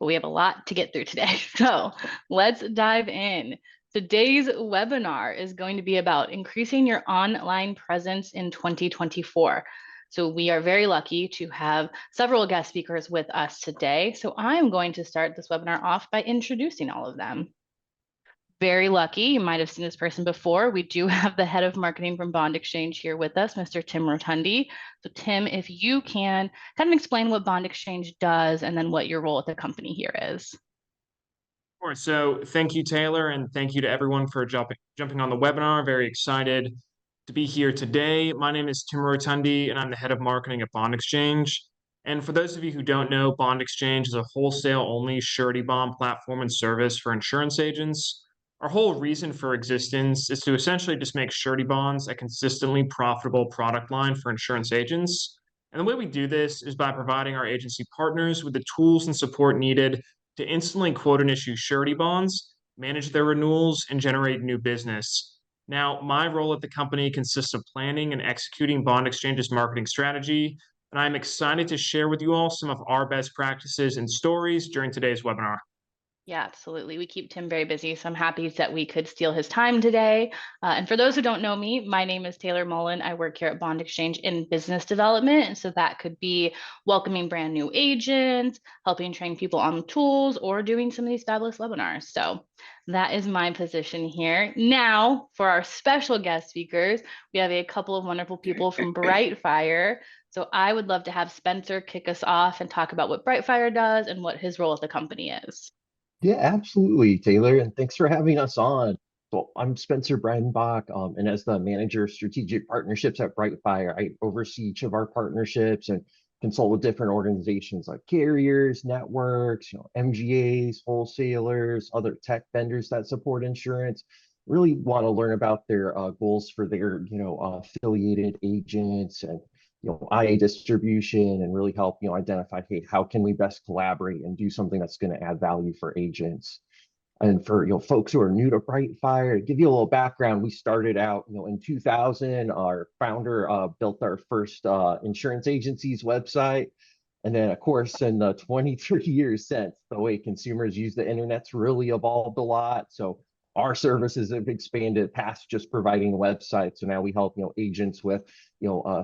but we have a lot to get through today. So let's dive in. Today's webinar is going to be about increasing your online presence in 2024. So we are very lucky to have several guest speakers with us today. So I'm going to start this webinar off by introducing all of them. Very lucky, you might have seen this person before. We do have the head of marketing from Bond Exchange here with us, Mr. Tim Rotundi. So Tim, if you can kind of explain what Bond Exchange does and then what your role at the company here is. Sure. So thank you, Taylor, and thank you to everyone for jumping on the webinar. Very excited to be here today. My name is Tim Rotundi, and I'm the head of marketing at Bond Exchange. And for those of you who don't know, Bond Exchange is a wholesale-only surety bond platform and service for insurance agents. Our whole reason for existence is to essentially just make surety bonds a consistently profitable product line for insurance agents. And the way we do this is by providing our agency partners with the tools and support needed to instantly quote and issue surety bonds, manage their renewals, and generate new business. Now, my role at the company consists of planning and executing Bond Exchange's marketing strategy, and I'm excited to share with you all some of our best practices and stories during today's webinar. Yeah, absolutely. We keep Tim very busy, so I'm happy that we could steal his time today. And for those who don't know me, my name is Taylor Mullen. I work here at Bond Exchange in business development. And so that could be welcoming brand new agents, helping train people on the tools, or doing some of these fabulous webinars. So that is my position here. Now, for our special guest speakers, we have a couple of wonderful people from Brightfire. So I would love to have Spencer kick us off and talk about what Brightfire does and what his role at the company is. Yeah, absolutely, Taylor, and thanks for having us on. So I'm Spencer Breidenbach, and as the manager of strategic partnerships at Brightfire, I oversee each of our partnerships and consult with different organizations like carriers, networks, MGAs, wholesalers, other tech vendors that support insurance. Really want to learn about their goals for their, affiliated agents and IA distribution and really help, identify, hey, how can we best collaborate and do something that's going to add value for agents. And for, folks who are new to Brightfire, to give you a little background, we started out, in 2000. Our founder built our first insurance agency's website. And then, of course, in the 23 years since, the way consumers use the internet's really evolved a lot. So our services have expanded past just providing a website. So now we help, agents with,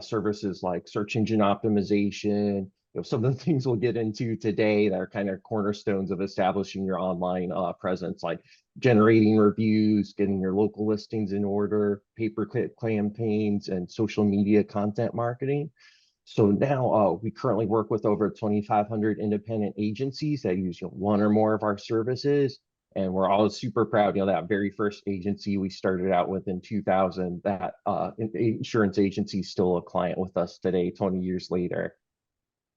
services like search engine optimization, some of the things we'll get into today that are kind of cornerstones of establishing your online presence, like generating reviews, getting your local listings in order, pay-per-click campaigns, and social media content marketing. So now we currently work with over 2,500 independent agencies that use one or more of our services. And we're all super proud, that very first agency we started out with in 2000, that insurance agency is still a client with us today, 20 years later.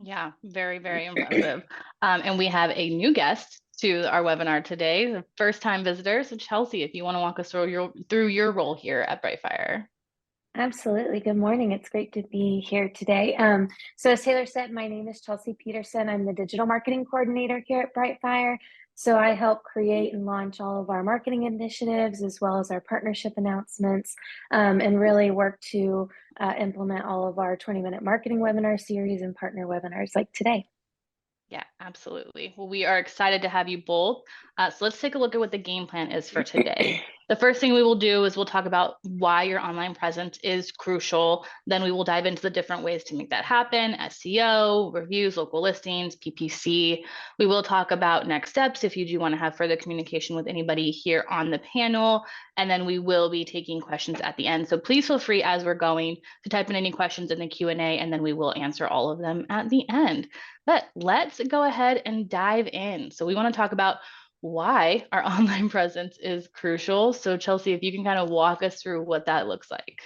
Yeah, very, very impressive. And we have a new guest to our webinar today, the first-time visitor. So Chelsea, if you want to walk us through your role here at Brightfire. Absolutely. Good morning. It's great to be here today. So as Taylor said, my name is Chelsea Peterson. I'm the digital marketing coordinator here at Brightfire. So I help create and launch all of our marketing initiatives as well as our partnership announcements, and really work to implement all of our 20-minute marketing webinar series and partner webinars like today. Yeah, absolutely. Well, we are excited to have you both. So let's take a look at what the game plan is for today. The first thing we will do is we'll talk about why your online presence is crucial. Then we will dive into the different ways to make that happen: SEO, reviews, local listings, PPC. We will talk about next steps if you do want to have further communication with anybody here on the panel. And then we will be taking questions at the end. So please feel free as we're going to type in any questions in the Q&A, and then we will answer all of them at the end. But let's go ahead and dive in. So we want to talk about why our online presence is crucial. So Chelsea, if you can kind of walk us through what that looks like.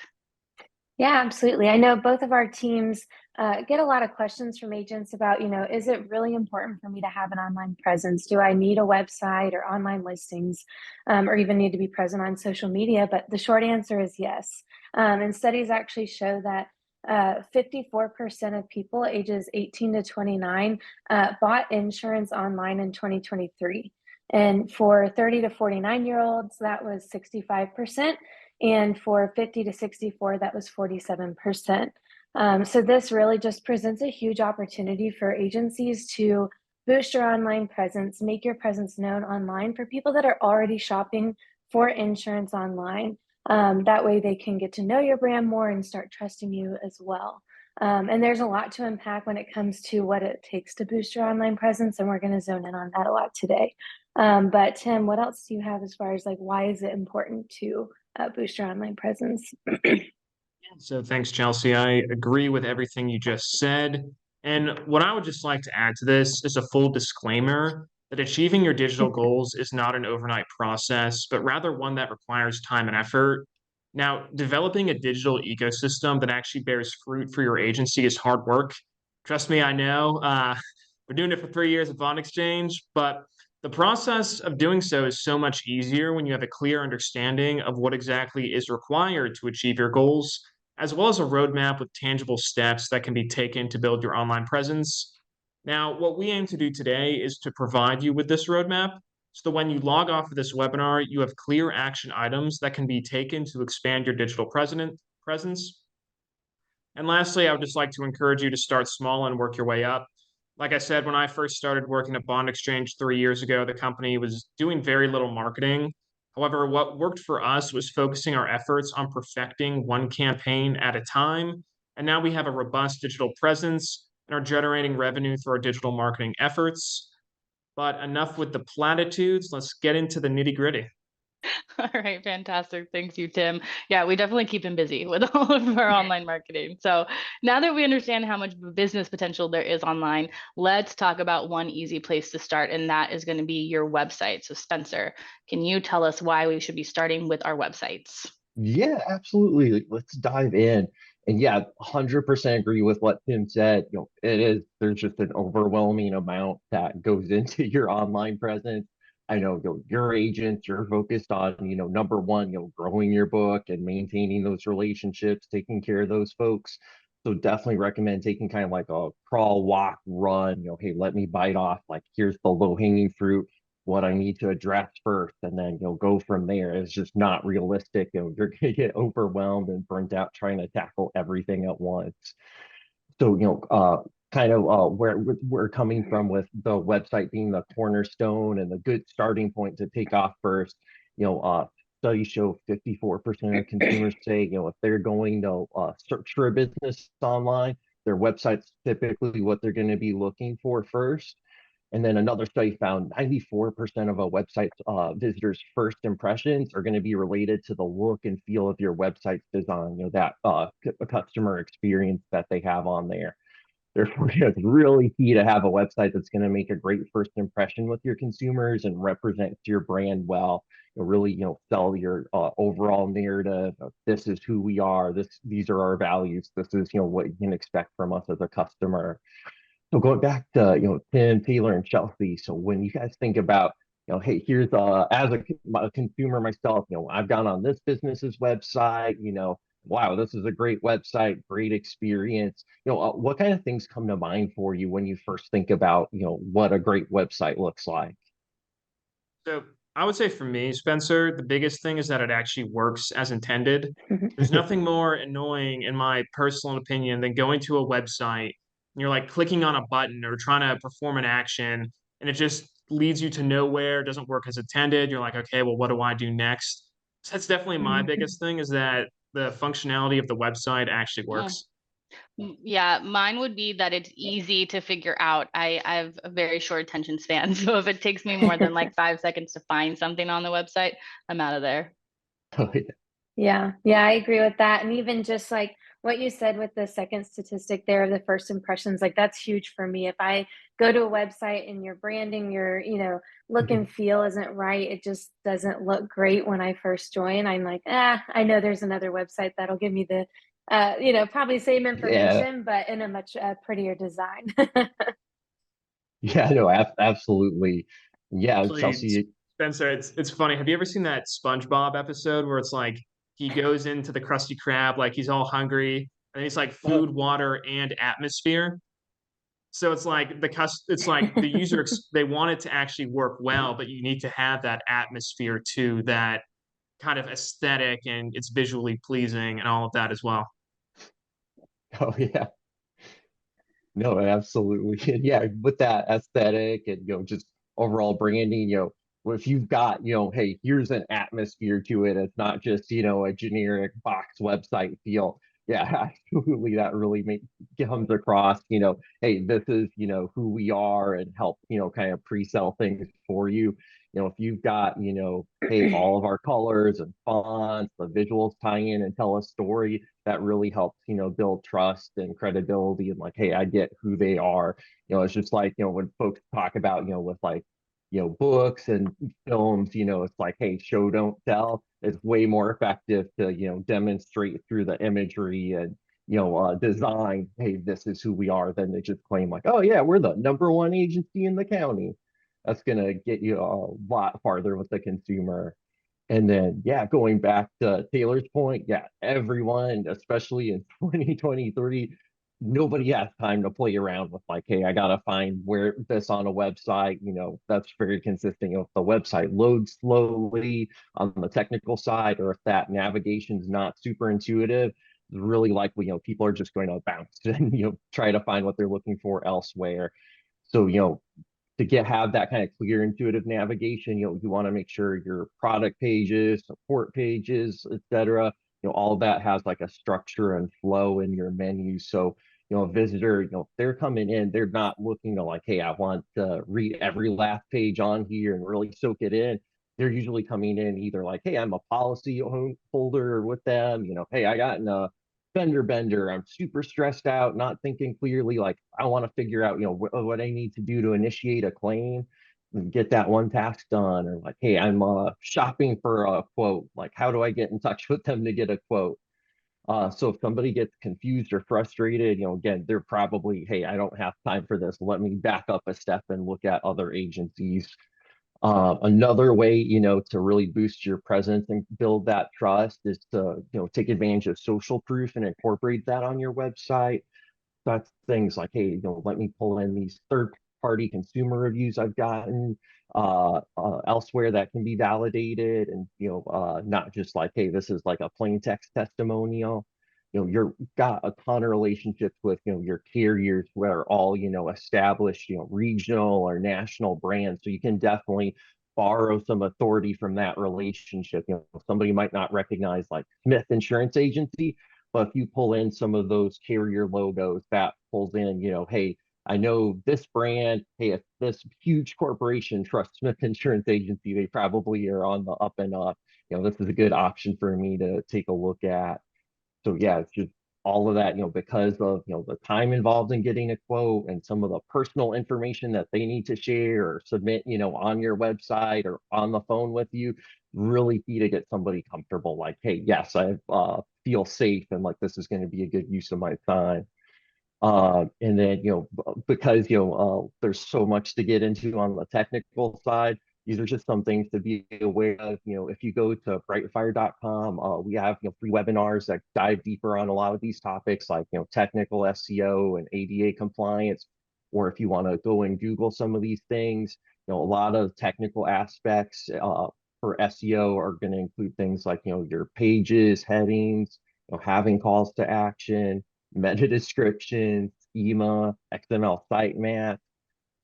Yeah, absolutely. I know both of our teams get a lot of questions from agents about, is it really important for me to have an online presence? Do I need a website or online listings, or even need to be present on social media? But the short answer is yes. And studies actually show that 54% of people ages 18 to 29 bought insurance online in 2023. And for 30 to 49-year-olds, that was 65%. And for 50 to 64, that was 47%. So this really just presents a huge opportunity for agencies to boost your online presence, make your presence known online for people that are already shopping for insurance online. That way they can get to know your brand more and start trusting you as well. And there's a lot to unpack when it comes to what it takes to boost your online presence, and we're going to zone in on that a lot today. But Tim, what else do you have as far as like why is it important to boost your online presence? So thanks, Chelsea. I agree with everything you just said. And what I would just like to add to this is a full disclaimer that achieving your digital goals is not an overnight process, but rather one that requires time and effort. Now, developing a digital ecosystem that actually bears fruit for your agency is hard work. Trust me, I know. We're doing it for 3 years at Bond Exchange, but the process of doing so is so much easier when you have a clear understanding of what exactly is required to achieve your goals, as well as a roadmap with tangible steps that can be taken to build your online presence. Now, what we aim to do today is to provide you with this roadmap so that when you log off of this webinar, you have clear action items that can be taken to expand your digital presence. And lastly, I would just like to encourage you to start small and work your way up. Like I said, when I first started working at Bond Exchange 3 years ago, the company was doing very little marketing. However, what worked for us was focusing our efforts on perfecting one campaign at a time. And now we have a robust digital presence and are generating revenue through our digital marketing efforts. But enough with the platitudes. Let's get into the nitty gritty. All right, fantastic. Thanks you, Tim. Yeah, we definitely keep him busy with all of our online marketing. So now that we understand how much business potential there is online, let's talk about one easy place to start, and that is going to be your website. So Spencer, can you tell us why we should be starting with our websites? Yeah, absolutely. Let's dive in. And yeah, 100% agree with what Tim said. There's just an overwhelming amount that goes into your online presence. I know, your agents, you're focused on, number one, growing your book and maintaining those relationships, taking care of those folks. So definitely recommend taking kind of like a crawl, walk, run, hey, let me bite off. Like, here's the low-hanging fruit, what I need to address first, and then go from there. It's just not realistic, and you're gonna get overwhelmed and burnt out trying to tackle everything at once. So, kind of where we're coming from with the website being the cornerstone and the good starting point to take off first. Studies show 54% of consumers say, if they're going to search for a business online, their website's typically what they're going to be looking for first. And then another study found 94% of a website's visitors' first impressions are going to be related to the look and feel of your website's design, that customer experience that they have on there. Therefore, it's really key to have a website that's going to make a great first impression with your consumers and represent your brand well. Really, sell your overall narrative. This is who we are. These are our values. This is, what you can expect from us as a customer. So going back to, Tim, Taylor, and Chelsea. So when you guys think about, hey, here's as a consumer myself, I've gone on this business's website, wow, this is a great website, great experience. What kind of things come to mind for you when you first think about, what a great website looks like? So I would say for me, Spencer, the biggest thing is that it actually works as intended. There's nothing more annoying, in my personal opinion, than going to a website and you're like clicking on a button or trying to perform an action and it just leads you to nowhere, doesn't work as intended. You're like, okay, well, what do I do next? So that's definitely my biggest thing, is that the functionality of the website actually works. Yeah, mine would be that it's easy to figure out. I have a very short attention span. So if it takes me more than like 5 seconds to find something on the website, I'm out of there. Oh, yeah. Yeah, I agree with that. And even just like what you said with the second statistic there of the first impressions, like that's huge for me. If I go to a website and your branding, your, look and feel isn't right, it just doesn't look great when I first join. I'm like, I know there's another website that'll give me the, probably same Yeah, information, but in a much prettier design. yeah, no, absolutely. Yeah, Actually, Chelsea. Spencer, it's funny. Have you ever seen that SpongeBob episode where it's like he goes into the Krusty Krab like he's all hungry and he's like food, water, and atmosphere. So it's like the user they want it to actually work well, but you need to have that atmosphere too, that kind of aesthetic, and it's visually pleasing and all of that as well. Oh, yeah. No, absolutely. And yeah, with that aesthetic and, just overall branding, if you've got, hey, here's an atmosphere to it. It's not just, a generic box website feel. Yeah, absolutely. That really comes across, hey, this is, who we are, and help, kind of pre-sell things for you. If you've got, hey, all of our colors and fonts, the visuals tie in and tell a story, that really helps, build trust and credibility, and like, hey, I get who they are. It's just like, when folks talk about, with like, books and films, it's like, hey, show don't tell. It's way more effective to, demonstrate through the imagery and, design, hey, this is who we are, than to just claim like, oh yeah, we're the number one agency in the county. That's gonna get you a lot farther with the consumer. And then, yeah, going back to Taylor's point, yeah, everyone, especially in 2023, nobody has time to play around with like, hey, I gotta find where this on a website. That's very consistent. If the website loads slowly on the technical side, or if that navigation's not super intuitive, it's really likely, people are just going to bounce and, try to find what they're looking for elsewhere. So, to have that kind of clear, intuitive navigation, you want to make sure your product pages, support pages, etc., all of that has like a structure and flow in your menu. So, a visitor, if they're coming in, they're not looking to like, hey, I want to read every last page on here and really soak it in. They're usually coming in either like, hey, I'm a policy holder with them, hey, I got in a fender bender. I'm super stressed out, not thinking clearly. Like, I want to figure out, what I need to do to initiate a claim and get that one task done. Or like, hey, I'm shopping for a quote. Like, how do I get in touch with them to get a quote? So if somebody gets confused or frustrated, again, they're probably, hey, I don't have time for this. Let me back up a step and look at other agencies. Another way, to really boost your presence and build that trust is to, take advantage of social proof and incorporate that on your website. That's things like, hey, let me pull in these third-party consumer reviews I've gotten elsewhere that can be validated, and not just like, hey, this is like a plain text testimonial. You're got a ton of relationships with, your carriers, who are all, established, regional or national brands. So you can definitely borrow some authority from that relationship. Somebody might not recognize like Smith Insurance Agency, but if you pull in some of those carrier logos, that pulls in, hey, I know this brand. Hey, if this huge corporation trusts Smith Insurance Agency, they probably are on the up and up. This is a good option for me to take a look at. So yeah, it's just all of that, because of, the time involved in getting a quote and some of the personal information that they need to share or submit, on your website or on the phone with you, really key to get somebody comfortable. Like, hey, yes, I feel safe, and like, this is going to be a good use of my time. And then, because, there's so much to get into on the technical side, these are just some things to be aware of. If you go to brightfire.com, we have, free webinars that dive deeper on a lot of these topics, like, technical SEO and ADA compliance. Or if you want to go and Google some of these things, a lot of technical aspects for SEO are going to include things like, your pages, headings, having calls to action, meta description, schema, XML sitemap.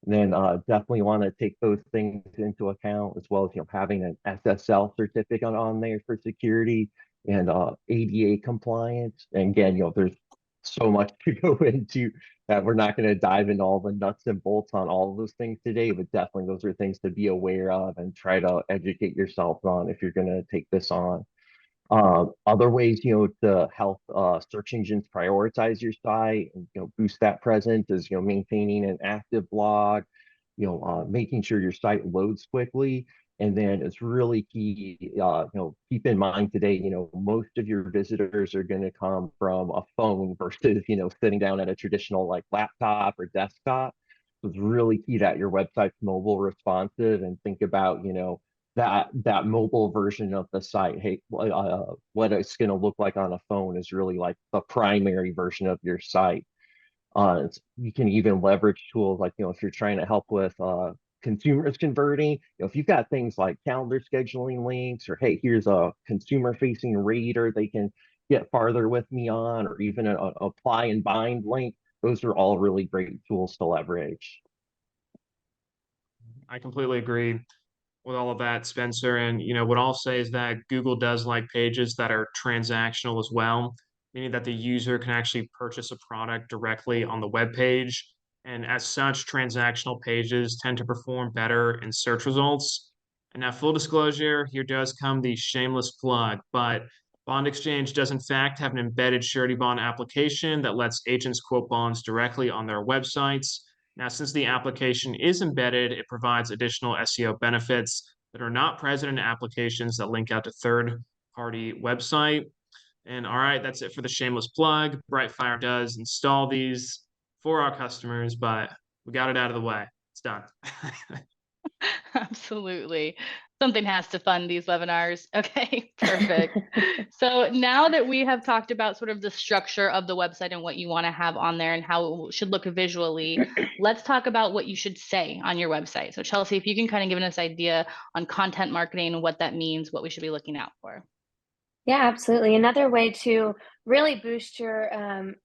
Then definitely want to take those things into account, as well as, having an SSL certificate on there for security, and ADA compliance. And again, there's so much to go into that we're not going to dive into all the nuts and bolts on all of those things today, but definitely those are things to be aware of and try to educate yourself on if you're going to take this on. Other ways, to help search engines prioritize your site and, boost that presence is, maintaining an active blog, making sure your site loads quickly. And then it's really key, keep in mind today, most of your visitors are going to come from a phone versus, sitting down at a traditional like laptop or desktop. So it's really key that your website's mobile responsive, and think about, that mobile version of the site. Hey, what it's going to look like on a phone is really like the primary version of your site. You can even leverage tools like, if you're trying to help with consumers converting, if you've got things like calendar scheduling links, or hey, here's a consumer facing rater they can get farther with me on, or even an apply and bind link. those are all really great tools to leverage. I completely agree with all of that, Spencer. And what I'll say is that Google does like pages that are transactional as well, meaning that the user can actually purchase a product directly on the web page. And as such, transactional pages tend to perform better in search results. And now, full disclosure, here does come the shameless plug, but Bond Exchange does in fact have an embedded surety bond application that lets agents quote bonds directly on their websites. Now, since the application is embedded, it provides additional SEO benefits that are not present in applications that link out to third-party website. And all right, that's it for the shameless plug. Brightfire does install these for our customers, but we got it out of the way. It's done. Absolutely. Something has to fund these webinars. Okay, perfect. So now that we have talked about sort of the structure of the website and what you want to have on there and how it should look visually, let's talk about what you should say on your website. So Chelsea, if you can kind of give us an idea on content marketing and what that means, what we should be looking out for. Yeah, absolutely. Another way to really boost your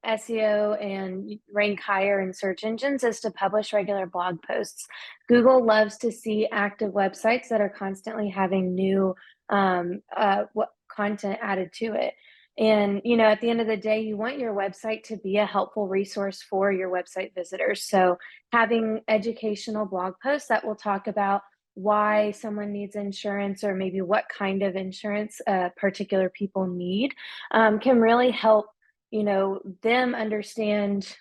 SEO and rank higher in search engines is to publish regular blog posts. Google loves to see active websites that are constantly having new content added to it. And, at the end of the day, you want your website to be a helpful resource for your website visitors. So having educational blog posts that will talk about why someone needs insurance or maybe what kind of insurance particular people need can really help them understand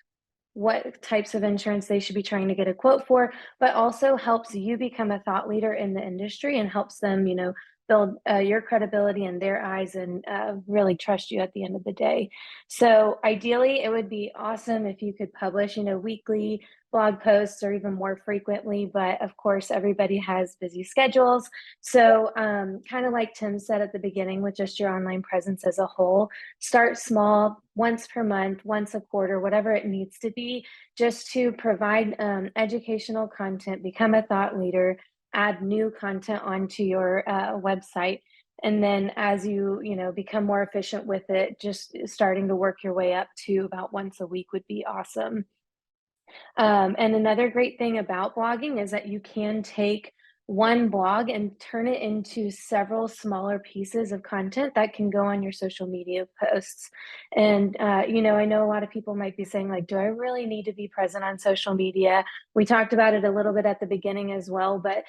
what types of insurance they should be trying to get a quote for, but also helps you become a thought leader in the industry and helps them build your credibility in their eyes and really trust you at the end of the day. So ideally it would be awesome if you could publish weekly blog posts or even more frequently, but of course everybody has busy schedules. So kind of like Tim said at the beginning, with just your online presence as a whole, start small, once per month, once a quarter, whatever it needs to be, just to provide educational content, become a thought leader, add new content onto your website. And then as you become more efficient with it, just starting to work your way up to about once a week would be awesome. And another great thing about blogging is that you can take one blog and turn it into several smaller pieces of content that can go on your social media posts. And, I know a lot of people might be saying, like, do I really need to be present on social media? We talked about it a little bit at the beginning as well, but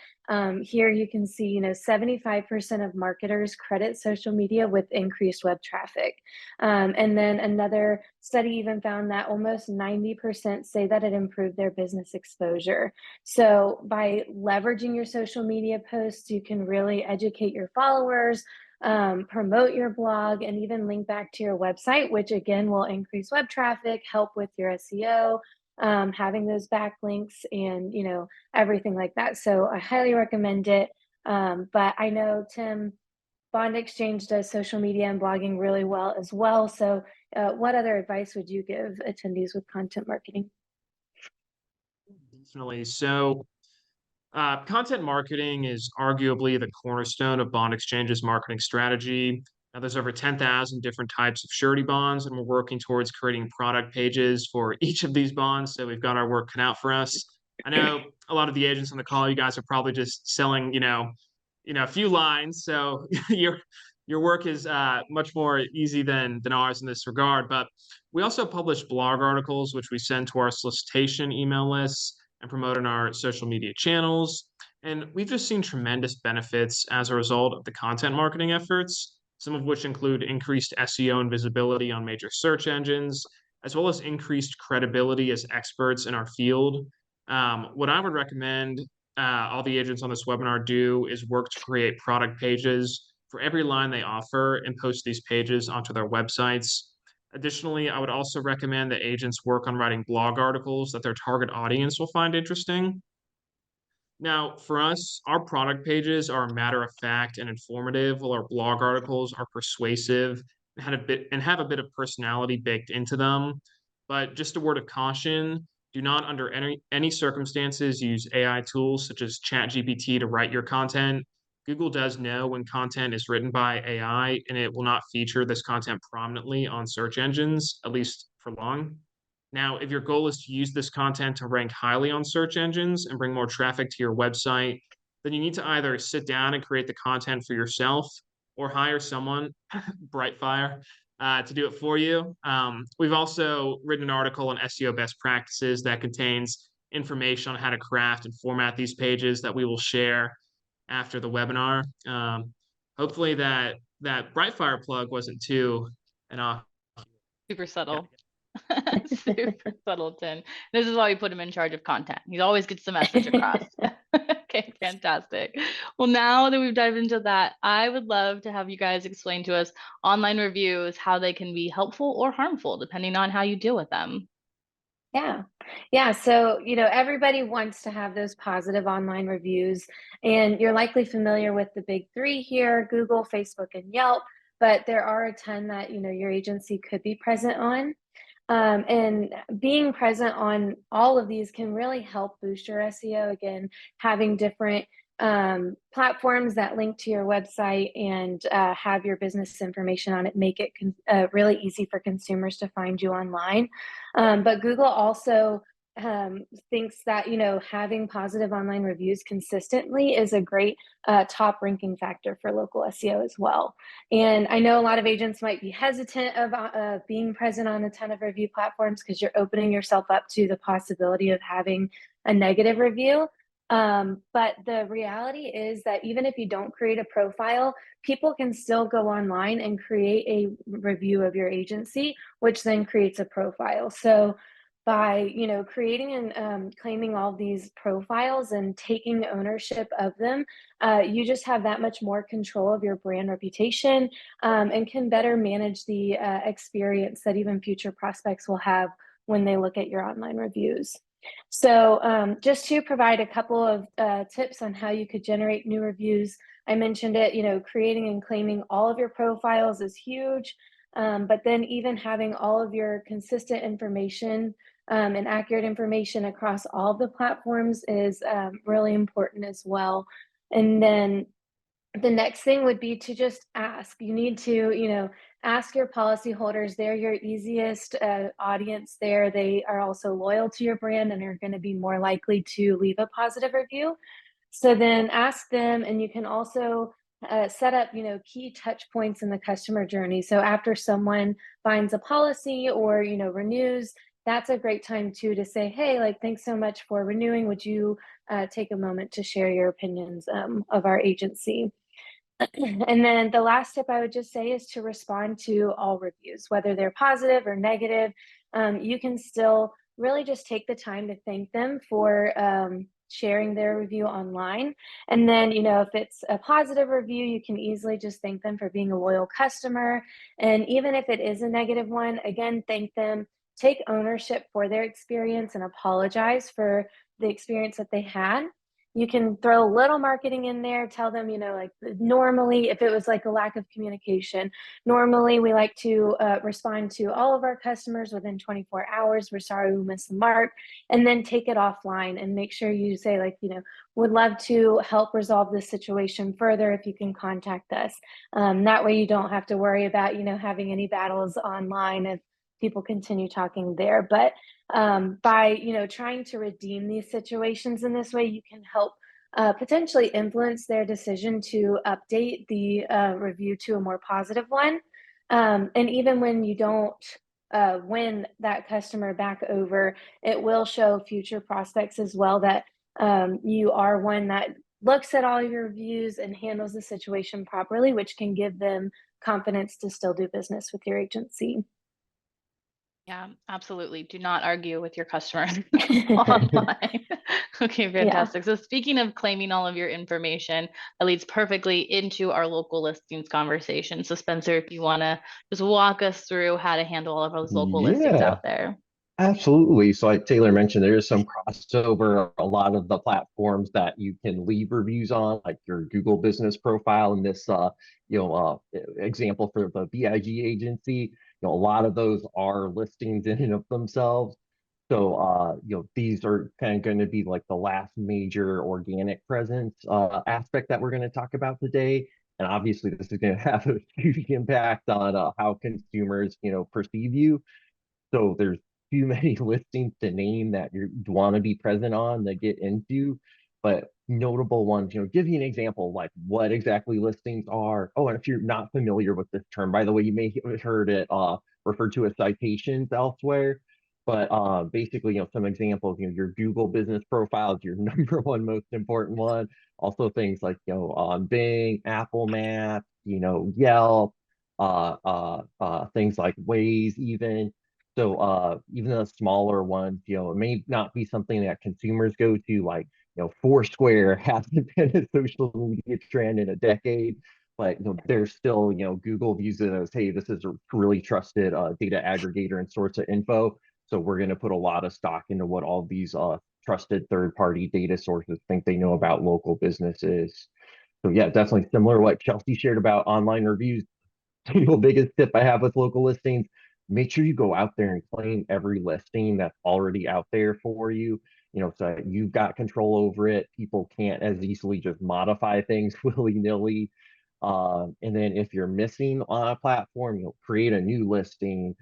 here you can see, 75% of marketers credit social media with increased web traffic. And then another study even found that almost 90% say that it improved their business exposure. So by leveraging your social media posts, you can really educate your followers, promote your blog, and even link back to your website, which again will increase web traffic, help with your SEO, having those backlinks and everything like that. So I highly recommend it. But I know Tim, Bond Exchange does social media and blogging really well as well. So what other advice would you give attendees with content marketing? Definitely. So, content marketing is arguably the cornerstone of Bond Exchange's marketing strategy. Now, there's over 10,000 different types of surety bonds, and we're working towards creating product pages for each of these bonds. So we've got our work cut out for us. I know a lot of the agents on the call, you guys are probably just selling, a few lines. So your work is much more easy than ours in this regard. But we also publish blog articles, which we send to our solicitation email lists and promote in our social media channels. And we've just seen tremendous benefits as a result of the content marketing efforts, some of which include increased SEO and visibility on major search engines, as well as increased credibility as experts in our field. What I would recommend all the agents on this webinar do is work to create product pages for every line they offer and post these pages onto their websites. Additionally, I would also recommend that agents work on writing blog articles that their target audience will find interesting. Now, for us, our product pages are matter of fact and informative, while our blog articles are persuasive and have a bit of personality baked into them. But just a word of caution, do not under any circumstances use AI tools such as ChatGPT to write your content. Google does know when content is written by AI, and it will not feature this content prominently on search engines, at least for long. Now, if your goal is to use this content to rank highly on search engines and bring more traffic to your website, then you need to either sit down and create the content for yourself or hire someone, Brightfire, to do it for you. We've also written an article on SEO best practices that contains information on how to craft and format these pages that we will share after the webinar. Hopefully that Brightfire plug wasn't too an Super subtle. Super subtle, Tim. This is why we put him in charge of content. He always gets the message across. Okay, fantastic. Well, now that we've dived into that, I would love to have you guys explain to us online reviews, how they can be helpful or harmful, depending on how you deal with them. Yeah. Yeah. So, everybody wants to have those positive online reviews, and you're likely familiar with the big three here: Google, Facebook, and Yelp. But there are a ton that, your agency could be present on. And being present on all of these can really help boost your SEO. Again, having different platforms that link to your website and have your business information on it make it really easy for consumers to find you online. But Google also thinks that having positive online reviews consistently is a great top ranking factor for local SEO as well. And I know a lot of agents might be hesitant of being present on a ton of review platforms because you're opening yourself up to the possibility of having a negative review. But the reality is that even if you don't create a profile, people can still go online and create a review of your agency, which then creates a profile. So by creating and claiming all these profiles and taking ownership of them, you just have that much more control of your brand reputation, and can better manage the experience that even future prospects will have when they look at your online reviews. So just to provide a couple of tips on how you could generate new reviews, I mentioned it, creating and claiming all of your profiles is huge. But then even having all of your consistent information and accurate information across all of the platforms is really important as well. And then the next thing would be to just ask. You need to, ask your policyholders. They're your easiest audience there. They are also loyal to your brand and are going to be more likely to leave a positive review. So then ask them, and you can also set up, key touch points in the customer journey. So after someone finds a policy or, renews, that's a great time too to say, hey, like, thanks so much for renewing. Would you take a moment to share your opinions of our agency? And then the last tip I would just say is to respond to all reviews, whether they're positive or negative. You can still really just take the time to thank them for sharing their review online. And then, if it's a positive review, you can easily just thank them for being a loyal customer. And even if it is a negative one, again, thank them, take ownership for their experience, and apologize for the experience that they had. You can throw a little marketing in there, tell them, like, normally, if it was like a lack of communication, normally we like to respond to all of our customers within 24 hours. We're sorry we missed the mark. And then take it offline and make sure you say, like, would love to help resolve this situation further if you can contact us. That way you don't have to worry about, having any battles online if people continue talking there. But by trying to redeem these situations in this way, you can help potentially influence their decision to update the review to a more positive one. And even when you don't win that customer back over, it will show future prospects as well that you are one that looks at all your reviews and handles the situation properly, which can give them confidence to still do business with your agency. Yeah, absolutely. Do not argue with your customers online. Okay, Yeah. fantastic. So speaking of claiming all of your information, that leads perfectly into our local listings conversation. So Spencer, if you want to just walk us through how to handle all of those local listings Yeah, out there. absolutely. So like Taylor mentioned, there is some crossover. A lot of the platforms that you can leave reviews on, like your Google business profile in this example for the BIG agency, a lot of those are listings in and of themselves. So these are kind of going to be like the last major organic presence aspect that we're going to talk about today. And obviously this is going to have a huge impact on how consumers, perceive you. So there's too many listings to name that you want to be present on to get into, but notable ones, give you an example, like what exactly listings are. Oh, and if you're not familiar with this term, by the way, you may have heard it referred to as citations elsewhere. But basically, some examples, your Google business profile is your number one most important one. Also things like, Bing, Apple Maps, Yelp, things like Waze even. So even the smaller ones, it may not be something that consumers go to, like, Foursquare hasn't been a social media trend in a decade, but there's still, Google views it as, hey, this is a really trusted data aggregator and source of info. So we're going to put a lot of stock into what all these trusted third-party data sources think they know about local businesses. So yeah, definitely similar to what Chelsea shared about online reviews. Single biggest tip I have with local listings, make sure you go out there and claim every listing that's already out there for you. So that you've got control over it. People can't as easily just modify things willy-nilly. And then if you're missing on a platform, you'll create a new listing.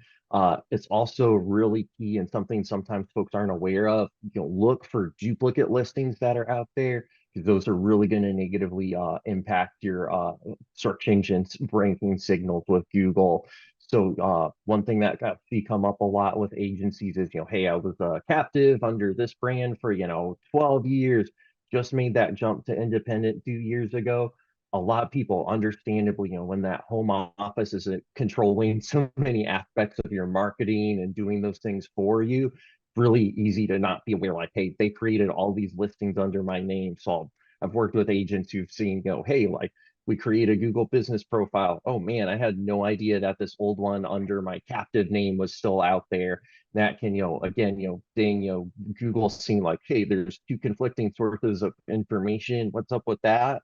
It's also really key and something sometimes folks aren't aware of. Look for duplicate listings that are out there, because those are really going to negatively impact your search engines ranking signals with Google. So one thing that got to come up a lot with agencies is, hey, I was a captive under this brand for, 12 years, just made that jump to independent 2 years ago. A lot of people, understandably, when that home office is controlling so many aspects of your marketing and doing those things for you, really easy to not be aware, like, hey, they created all these listings under my name. So I've worked with agents who've seen, hey, like, we create a Google business profile. Oh man, I had no idea that this old one under my captive name was still out there. That can, again, ding, Google seeing like, hey, there's two conflicting sources of information. What's up with that?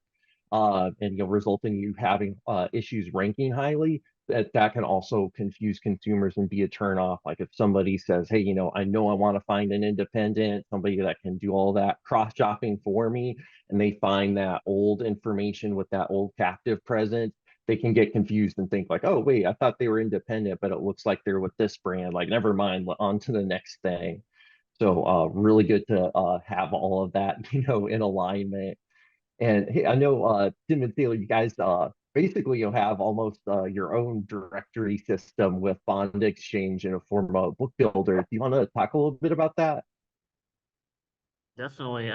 And result in you having issues ranking highly. That can also confuse consumers and be a turnoff. Like if somebody says, hey, I know I want to find an independent, somebody that can do all that cross shopping for me, and they find that old information with that old captive present, they can get confused and think like, oh wait, I thought they were independent, but it looks like they're with this brand. Like, never mind, on to the next thing. So really good to have all of that, in alignment. And hey, I know Tim and Taylor, you guys basically have almost your own directory system with Bond Exchange in a form of book builder. Do you want to talk a little bit about that? Definitely.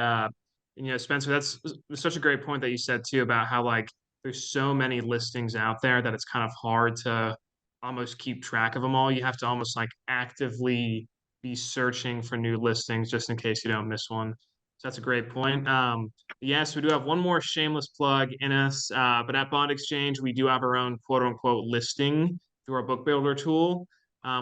Spencer, that's such a great point that you said too about how like there's so many listings out there that it's kind of hard to almost keep track of them all. You have to almost like actively be searching for new listings just in case you don't miss one. So that's a great point. Yes, we do have one more shameless plug in us, but at Bond Exchange, we do have our own quote unquote listing through our book builder tool.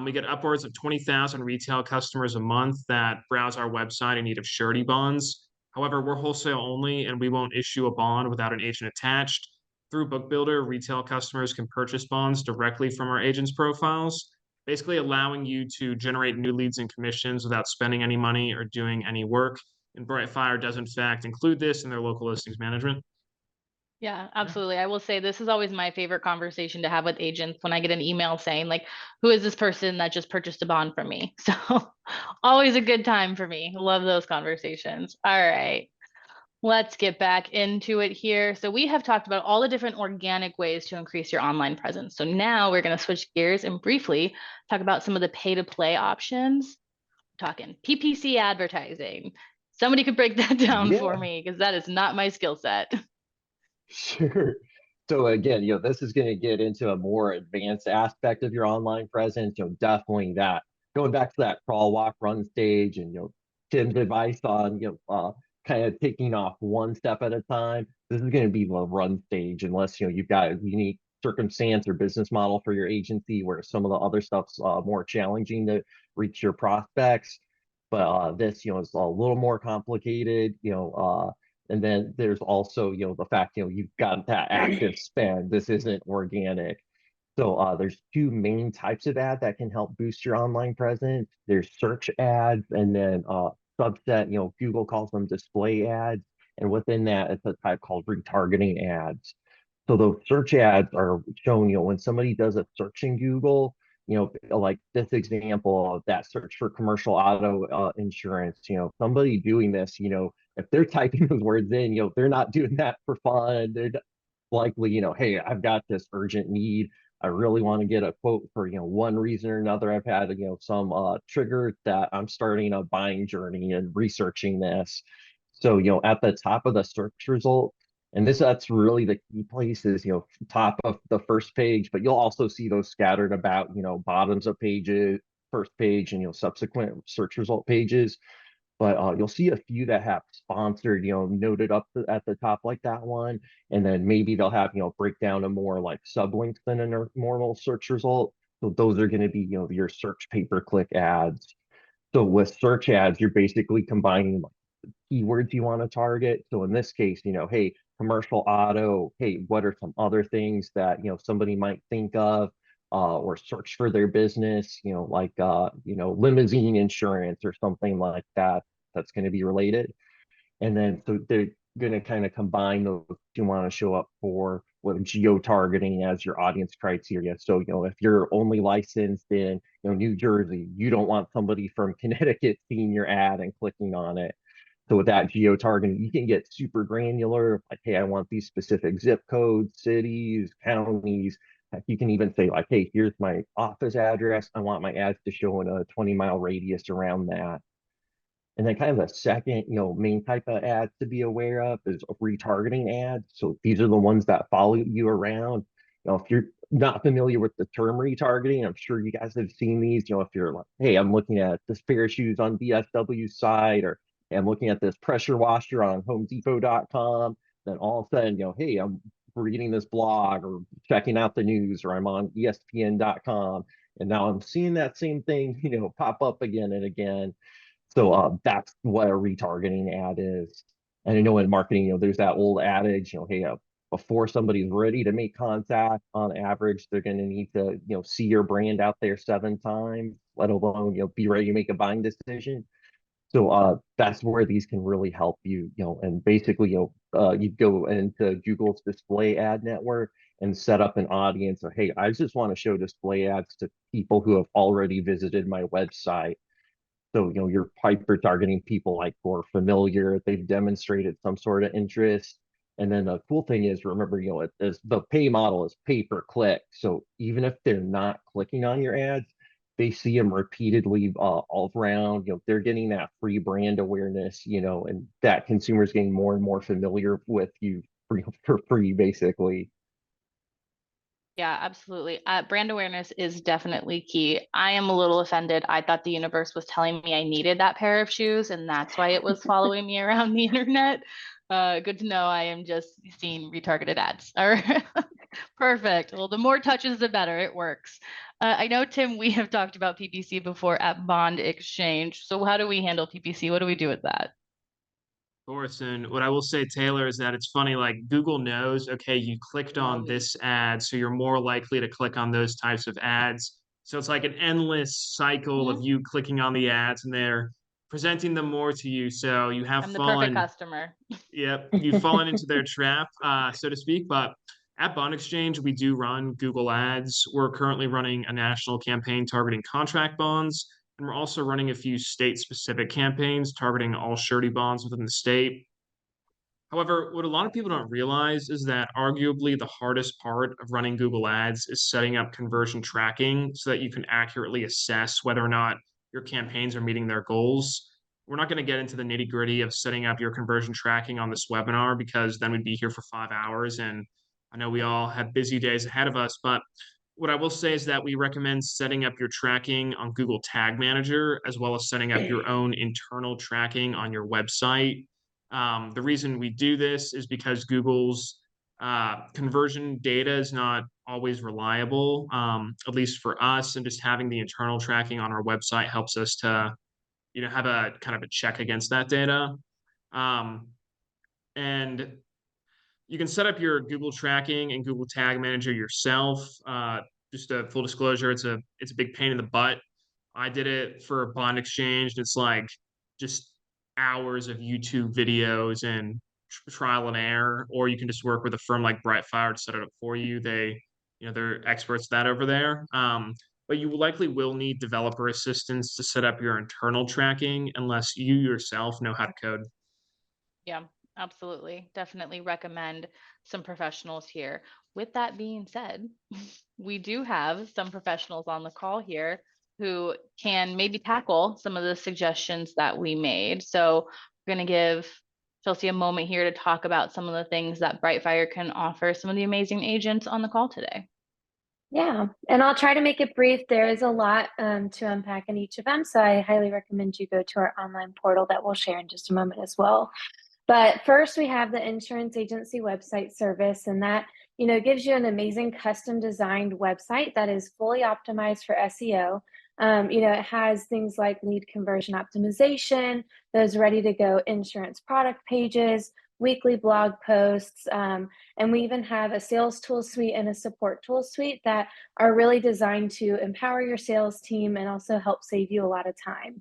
We get upwards of 20,000 retail customers a month that browse our website in need of surety bonds. However, we're wholesale only and we won't issue a bond without an agent attached. Through Book Builder, retail customers can purchase bonds directly from our agents' profiles, basically allowing you to generate new leads and commissions without spending any money or doing any work. And Brightfire does, in fact, include this in their local listings management. Yeah, absolutely. I will say this is always my favorite conversation to have with agents when I get an email saying, like, who is this person that just purchased a bond from me? So always a good time for me. Love those conversations. All right. Let's get back into it here. So we have talked about all the different organic ways to increase your online presence. So now we're going to switch gears and briefly talk about some of the pay to play options. We're talking PPC advertising. Somebody could break that down for Yeah, me because that is not my skill set. sure. So again, this is going to get into a more advanced aspect of your online presence. Definitely that going back to that crawl, walk, run stage, and Tim's advice on kind of taking off one step at a time. This is going to be the run stage, unless you've got a unique circumstance or business model for your agency where some of the other stuff's more challenging to reach your prospects. But this is a little more complicated. And then there's also, the fact, you've got that active spend. This isn't organic. So there's two main types of ad that can help boost your online presence. There's search ads, and then subset, Google calls them display ads. And within that, it's a type called retargeting ads. So those search ads are shown, when somebody does a search in Google, like this example of that search for commercial auto insurance, somebody doing this, if they're typing those words in, they're not doing that for fun. They're likely, hey, I've got this urgent need. I really want to get a quote for, one reason or another. I've had, some trigger that I'm starting a buying journey and researching this. So, at the top of the search result, and that's really the key places, top of the first page, but you'll also see those scattered about, bottoms of pages, first page, and, subsequent search result pages. But you'll see a few that have sponsored, noted up at the top like that one. And then maybe they'll have, breakdown of more like sublinks than a normal search result. So those are going to be, your search pay-per-click ads. So with search ads, you're basically combining keywords you want to target. So in this case, hey, commercial auto, hey, what are some other things that, somebody might think of or search for their business, like, limousine insurance or something like that, that's going to be related. And then so they're going to kind of combine those you want to show up for with geo-targeting as your audience criteria. So, if you're only licensed in, New Jersey, you don't want somebody from Connecticut seeing your ad and clicking on it. So with that geo-targeting, you can get super granular, like, hey, I want these specific zip codes, cities, counties. You can even say like, hey, here's my office address. I want my ads to show in a 20-mile radius around that. And then kind of a second, main type of ads to be aware of is retargeting ads. So these are the ones that follow you around. If you're not familiar with the term retargeting, I'm sure you guys have seen these. If you're like, hey, I'm looking at this pair of shoes on DSW's site, or hey, I'm looking at this pressure washer on HomeDepot.com, then all of a sudden, hey, I'm reading this blog or checking out the news, or I'm on ESPN.com, and now I'm seeing that same thing, pop up again and again. So that's what a retargeting ad is. And I know in marketing, there's that old adage, hey, before somebody's ready to make contact, on average, they're going to need to, see your brand out there 7 times, let alone, be ready to make a buying decision. So that's where these can really help you, and basically, you go into Google's display ad network and set up an audience of, hey, I just want to show display ads to people who have already visited my website. So, you're hyper targeting people like who are familiar, they've demonstrated some sort of interest. And then the cool thing is, remember, the pay model is pay per click. So even if they're not clicking on your ads, they see them repeatedly all around. They're getting that free brand awareness, and that consumers getting more and more familiar with you for free, basically. Yeah, absolutely. Brand awareness is definitely key. I am a little offended. I thought the universe was telling me I needed that pair of shoes, and that's why it was following me around the internet. Good to know I am just seeing retargeted ads. All right. Perfect. Well, the more touches, the better. It works. I know, Tim, we have talked about PPC before at Bond Exchange. So how do we handle PPC? What do we do with that? Course. And what I will say, Taylor, is that it's funny, like Google knows, okay, you clicked on this ad, so you're more likely to click on those types of ads. So it's like an endless cycle of you clicking on the ads and they're presenting them more to you. So you have I'm the perfect fallen, customer. yep, you've fallen into their trap, so to speak. But at Bond Exchange, we do run Google Ads. We're currently running a national campaign targeting contract bonds. And we're also running a few state-specific campaigns targeting all surety bonds within the state. However, what a lot of people don't realize is that arguably the hardest part of running Google Ads is setting up conversion tracking so that you can accurately assess whether or not your campaigns are meeting their goals. We're not going to get into the nitty-gritty of setting up your conversion tracking on this webinar because then we'd be here for 5 hours. And I know we all have busy days ahead of us, but what I will say is that we recommend setting up your tracking on Google Tag Manager, as well as setting up your own internal tracking on your website. The reason we do this is because Google's conversion data is not always reliable, at least for us, and just having the internal tracking on our website helps us to, have a kind of a check against that data. And you can set up your Google tracking and Google Tag Manager yourself. Just a full disclosure, it's a big pain in the butt. I did it for Bond Exchange. It's like just hours of YouTube videos and trial and error. Or you can just work with a firm like Brightfire to set it up for you. They're experts at that over there. but you likely will need developer assistance to set up your internal tracking unless you yourself know how to code. Yeah, absolutely. Definitely recommend some professionals here. With that being said, we do have some professionals on the call here who can maybe tackle some of the suggestions that we made. So we're going to give Chelsea a moment here to talk about some of the things that Brightfire can offer some of the amazing agents on the call today. Yeah, and I'll try to make it brief. There is a lot to unpack in each of them, so I highly recommend you go to our online portal that we'll share in just a moment as well. But first, we have the insurance agency website service, and that gives you an amazing custom designed website that is fully optimized for SEO. It has things like lead conversion optimization, those ready to go insurance product pages, weekly blog posts, and we even have a sales tool suite and a support tool suite that are really designed to empower your sales team and also help save you a lot of time.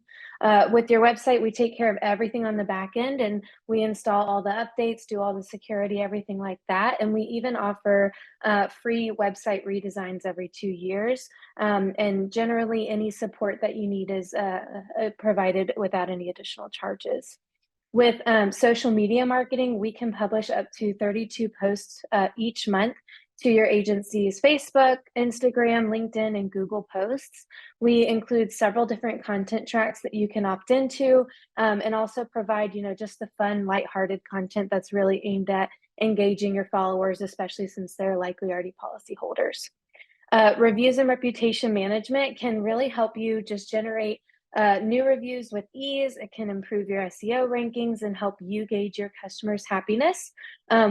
With your website, we take care of everything on the back end, and we install all the updates, do all the security, everything like that. And we even offer free website redesigns every 2 years. And generally, any support that you need is provided without any additional charges. With social media marketing, we can publish up to 32 posts each month to your agency's Facebook, Instagram, LinkedIn, and Google posts. We include several different content tracks that you can opt into, and also provide, just the fun, lighthearted content that's really aimed at engaging your followers, especially since they're likely already policyholders. Reviews and reputation management can really help you just generate new reviews with ease. It can improve your SEO rankings and help you gauge your customers' happiness.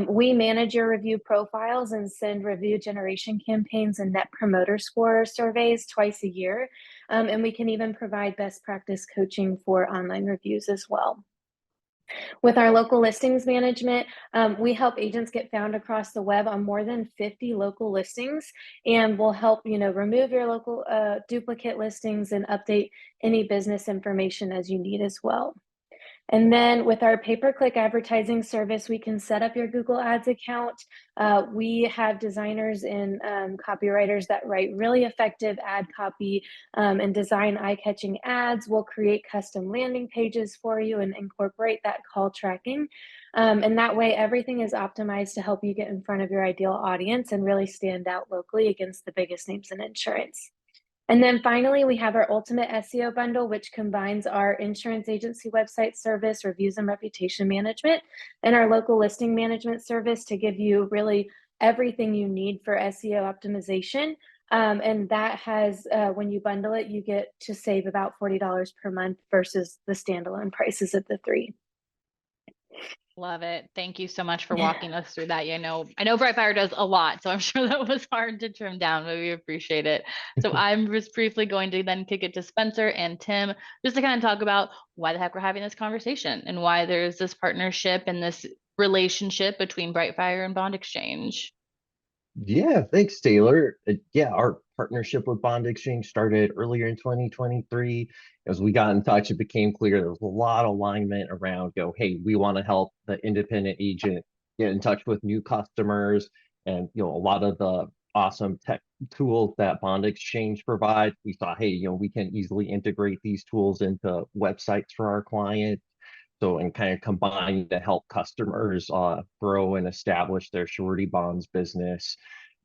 We manage your review profiles and send review generation campaigns and net promoter score surveys twice a year. And we can even provide best practice coaching for online reviews as well. With our local listings management, we help agents get found across the web on more than 50 local listings, and we'll help remove your local duplicate listings and update any business information as you need as well. And then with our pay-per-click advertising service, we can set up your Google Ads account. We have designers and copywriters that write really effective ad copy and design eye-catching ads. We'll create custom landing pages for you and incorporate that call tracking. And that way, everything is optimized to help you get in front of your ideal audience and really stand out locally against the biggest names in insurance. And then finally, we have our Ultimate SEO bundle, which combines our insurance agency website service, reviews and reputation management, and our local listing management service to give you really everything you need for SEO optimization. And that has, when you bundle it, you get to save about $40 per month versus the standalone prices of the three. Love it. Thank you so much for walking us through that. I know Brightfire does a lot, so I'm sure that was hard to trim down, but we appreciate it. So I'm just briefly going to then kick it to Spencer and Tim just to kind of talk about why the heck we're having this conversation and why there's this partnership and this relationship between Brightfire and Bond Exchange. Yeah, thanks, Taylor. Yeah, our partnership with Bond Exchange started earlier in 2023. As we got in touch, it became clear there was a lot of alignment around hey, we want to help the independent agent get in touch with new customers, and a lot of the awesome tech tools that Bond Exchange provides. We thought, hey, we can easily integrate these tools into websites for our clients. So, and kind of combine to help customers grow and establish their surety bonds business,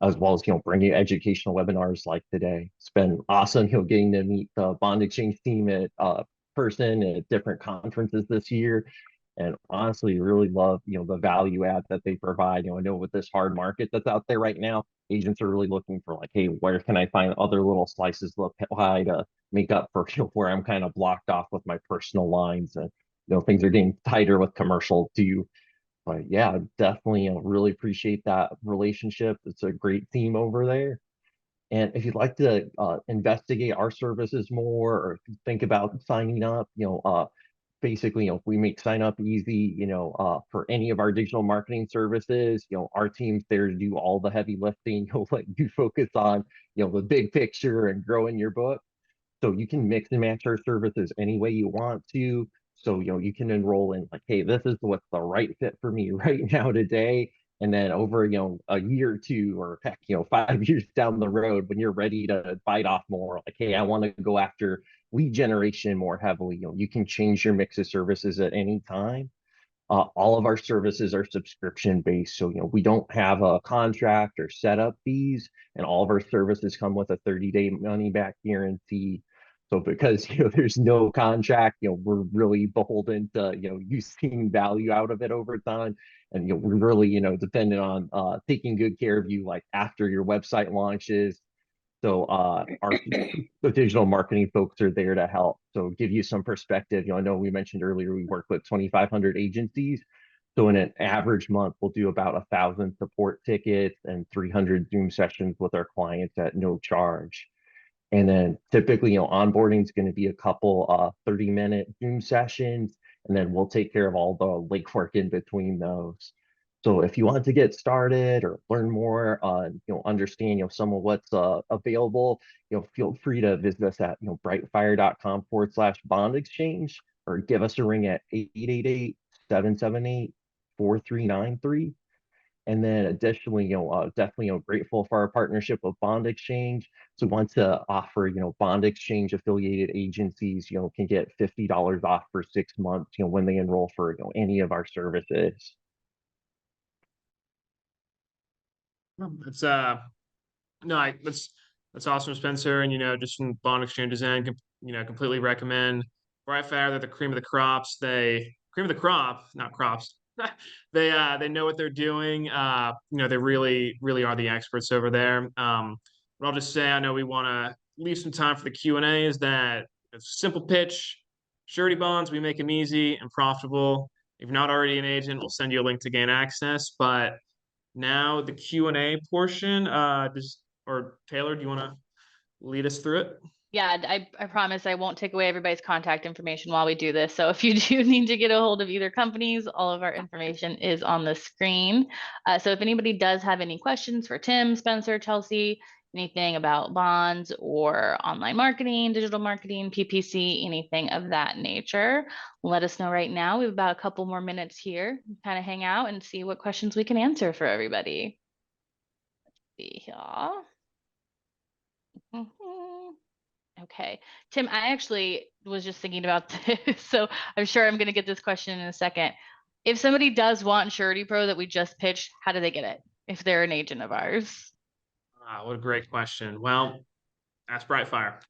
as well as bringing educational webinars like today. It's been awesome, getting to meet the Bond Exchange team at person at different conferences this year, and honestly, really love the value add that they provide. I know with this hard market that's out there right now, agents are really looking for hey, where can I find other little slices of the pie to make up for where I'm kind of blocked off with my personal lines, and things are getting tighter with commercial too. But yeah, definitely really appreciate that relationship. It's a great team over there. And if you'd like to investigate our services more or think about signing up, basically, we make sign up easy, for any of our digital marketing services. Our team's there to do all the heavy lifting. Let you focus on, the big picture and growing your book. So you can mix and match our services any way you want to. So, you can enroll in hey, this is what's the right fit for me right now today. And then over, a year or two, or heck, 5 years down the road, when you're ready to bite off more, like, hey, I want to go after lead generation more heavily, you can change your mix of services at any time. All of our services are subscription based. So, we don't have a contract or setup fees, and all of our services come with a 30-day money back guarantee. So because, there's no contract, we're really beholden to, you seeing value out of it over time. And, we're really, dependent on taking good care of you, like after your website launches. So our the digital marketing folks are there to help. So give you some perspective. I know we mentioned earlier we work with 2,500 agencies. So in an average month, we'll do about 1,000 support tickets and 300 Zoom sessions with our clients at no charge. And then typically, onboarding is going to be a couple 30-minute Zoom sessions, and then we'll take care of all the legwork in between those. So if you want to get started or learn more, understand, some of what's available, feel free to visit us at, brightfire.com/bond exchange, or give us a ring at 888-778-4393. And then additionally, definitely, grateful for our partnership with Bond Exchange. So we want to offer, Bond Exchange affiliated agencies, can get $50 off for 6 months, when they enroll for, any of our services. That's no, that's awesome, Spencer. And just from Bond Exchange's end, completely recommend Brightfire. They're the cream of the crops. Cream of the crop, not crops. They know what they're doing. They really are the experts over there. But I'll just say, I know we want to leave some time for the Q&A. Is that it's a simple pitch? Surety bonds, we make them easy and profitable. If you're not already an agent, we'll send you a link to gain access. But now the Q&A portion, Taylor, do you want to lead us through it? Yeah, I promise I won't take away everybody's contact information while we do this. So if you do need to get a hold of either companies, all of our information is on the screen. So if anybody does have any questions for Tim, Spencer, Chelsea, anything about bonds or online marketing, digital marketing, PPC, anything of that nature, let us know right now. We have about a couple more minutes here, kind of hang out and see what questions we can answer for everybody. Let's see here. Okay, Tim, I actually was just thinking about this, so I'm sure I'm going to get this question in a second. If somebody does want Surety Pro that we just pitched, how do they get it if they're an agent of ours? What a great question. Well, ask Brightfire.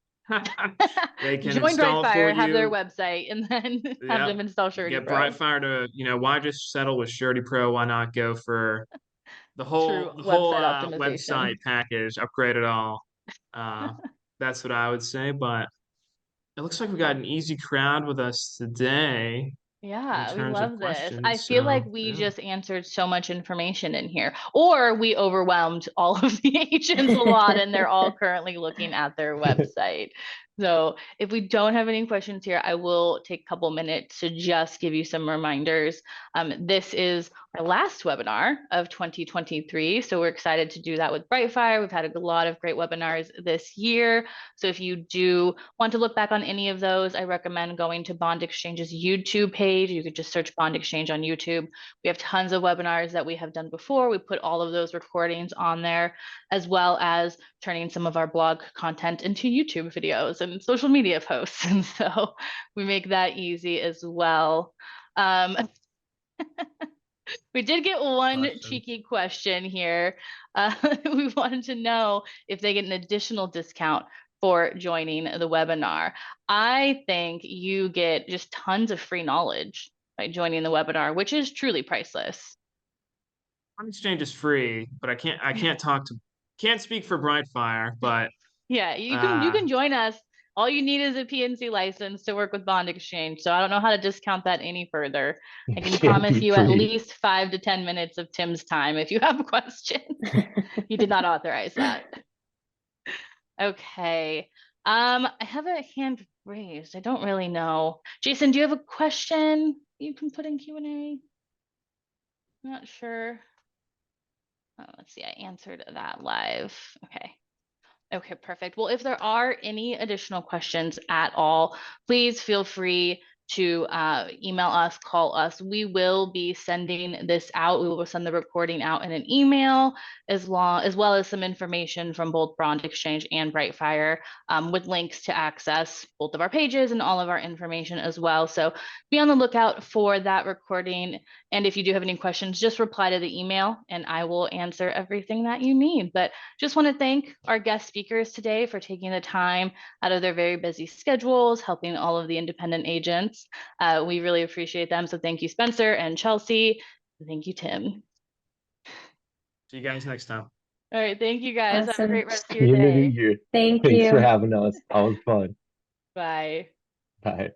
They can Join install it for Brightfire, have their you. website, and then have them install Surety Get Pro. Brightfire to, why just settle with Surety Pro? Why not go for the whole True website optimization. website package, upgrade it all? That's what I would say. But it looks like we got an easy crowd with us today. Yeah, we terms of love this. questions, I feel like so, we yeah. just answered so much information in here, or we overwhelmed all of the agents a lot and they're all currently looking at their website. So if we don't have any questions here, I will take a couple minutes to just give you some reminders. This is our last webinar of 2023. So we're excited to do that with Brightfire. We've had a lot of great webinars this year. So if you do want to look back on any of those, I recommend going to Bond Exchange's YouTube page. You could just search Bond Exchange on YouTube. We have tons of webinars that we have done before. We put all of those recordings on there, as well as turning some of our blog content into YouTube videos and social media posts. And so we make that easy as well. We did get one cheeky question here. We wanted to know if they get an additional discount for joining the webinar. I think you get just tons of free knowledge by joining the webinar, which is truly priceless. Bond Exchange is free, but I can't speak for Brightfire, but yeah, you can join us. All you need is a PNC license to work with Bond Exchange. So I don't know how to discount that any further. I can promise you at least 5 to 10 minutes of Tim's time if you have a question. He did not authorize that. Okay. I have a hand raised. I don't really know. Jason, do you have a question you can put in Q&A? I'm not sure. Oh, let's see. I answered that live. Okay. Okay, perfect. Well, if there are any additional questions at all, please feel free to email us, call us. We will be sending this out. We will send the recording out in an email as well as some information from both Bond Exchange and Brightfire with links to access both of our pages and all of our information as well. So be on the lookout for that recording. And if you do have any questions, just reply to the email and I will answer everything that you need. But just want to thank our guest speakers today for taking the time out of their very busy schedules, helping all of the independent agents. We really appreciate them. So thank you, Spencer and Chelsea. Thank you, Tim. See you guys next time. All right. Thank you guys. Have a Awesome. great rest of See your you in the new day. year. Thank Thanks for you. having us. That was fun. Bye. Bye.